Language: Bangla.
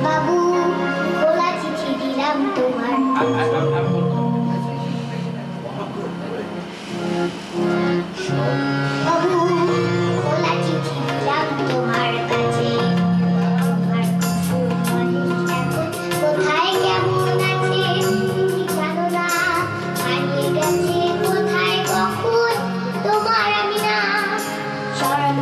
বাবু খোলা চিঠি দিলাম তোমার বাবু খোলা চিঠি দিলাম তোমার কাছে তোমার কুকুর মানুষ এখন কোথায় কেমন আছে জানো না হারিয়ে গেছে কোথায় কখন তোমার আমি না স্মরণ